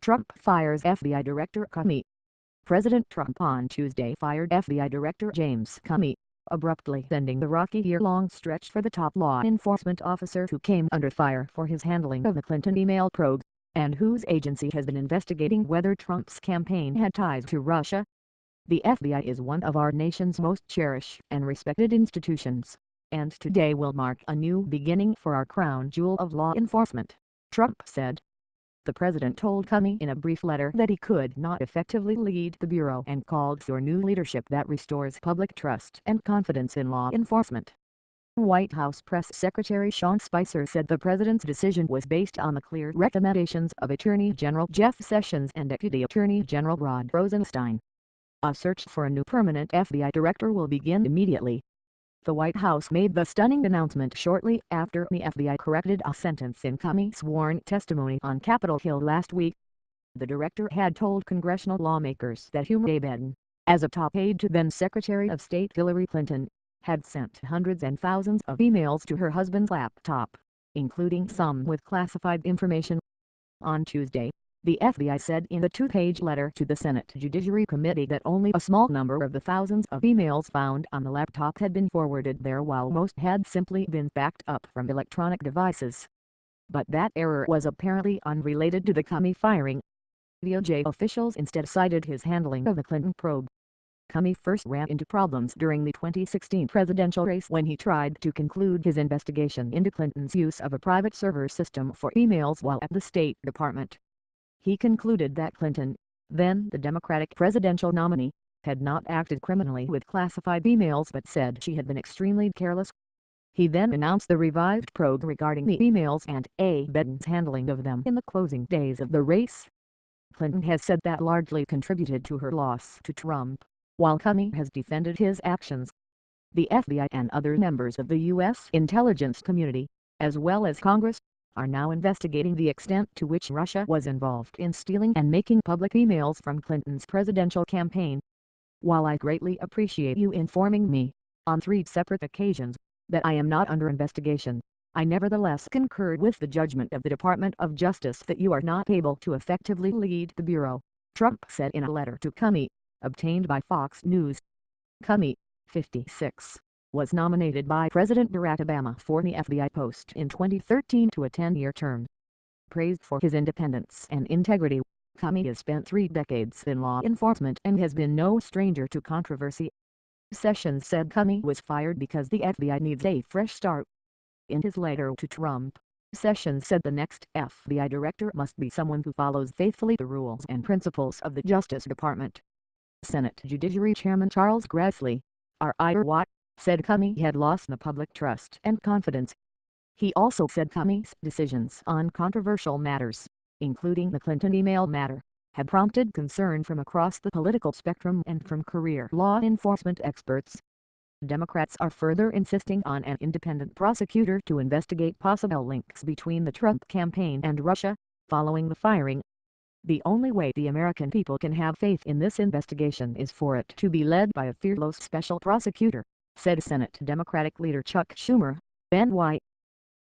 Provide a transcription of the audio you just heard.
Trump fires FBI Director Comey. President Trump on Tuesday fired FBI Director James Comey, abruptly ending the rocky year-long stretch for the top law enforcement officer who came under fire for his handling of the Clinton email probe, and whose agency has been investigating whether Trump's campaign had ties to Russia. The FBI is one of our nation's most cherished and respected institutions, and today will mark a new beginning for our crown jewel of law enforcement, Trump said. The president told Comey in a brief letter that he could not effectively lead the bureau and called for new leadership that restores public trust and confidence in law enforcement. White House Press Secretary Sean Spicer said the president's decision was based on the clear recommendations of Attorney General Jeff Sessions and Deputy Attorney General Rod Rosenstein. A search for a new permanent FBI director will begin immediately. The White House made the stunning announcement shortly after the FBI corrected a sentence in Comey's sworn testimony on Capitol Hill last week. The director had told congressional lawmakers that Humey Biden, as a top aide to then Secretary of State Hillary Clinton, had sent hundreds and thousands of emails to her husband's laptop, including some with classified information. On Tuesday, the FBI said in a two-page letter to the Senate Judiciary Committee that only a small number of the thousands of emails found on the laptop had been forwarded there, while most had simply been backed up from electronic devices. But that error was apparently unrelated to the Comey firing. DOJ officials instead cited his handling of the Clinton probe. Comey first ran into problems during the 2016 presidential race when he tried to conclude his investigation into Clinton's use of a private server system for emails while at the State Department. He concluded that Clinton, then the Democratic presidential nominee, had not acted criminally with classified emails but said she had been extremely careless. He then announced the revived probe regarding the emails and Biden's handling of them in the closing days of the race. Clinton has said that largely contributed to her loss to Trump, while Comey has defended his actions. The FBI and other members of the U.S. intelligence community, as well as Congress, are now investigating the extent to which Russia was involved in stealing and making public emails from Clinton's presidential campaign. While I greatly appreciate you informing me, on 3 separate occasions, that I am not under investigation, I nevertheless concur with the judgment of the Department of Justice that you are not able to effectively lead the Bureau, Trump said in a letter to Comey, obtained by Fox News. Comey, 56, was nominated by President Barack Obama for the FBI post in 2013 to a 10-year term. Praised for his independence and integrity, Comey has spent 3 decades in law enforcement and has been no stranger to controversy. Sessions said Comey was fired because the FBI needs a fresh start. In his letter to Trump, Sessions said the next FBI director must be someone who follows faithfully the rules and principles of the Justice Department. Senate Judiciary Chairman Charles Grassley, R.I.R. said Comey had lost the public trust and confidence. He also said Comey's decisions on controversial matters, including the Clinton email matter, had prompted concern from across the political spectrum and from career law enforcement experts. Democrats are further insisting on an independent prosecutor to investigate possible links between the Trump campaign and Russia, following the firing. The only way the American people can have faith in this investigation is for it to be led by a fearless special prosecutor, said Senate Democratic leader Chuck Schumer, NY.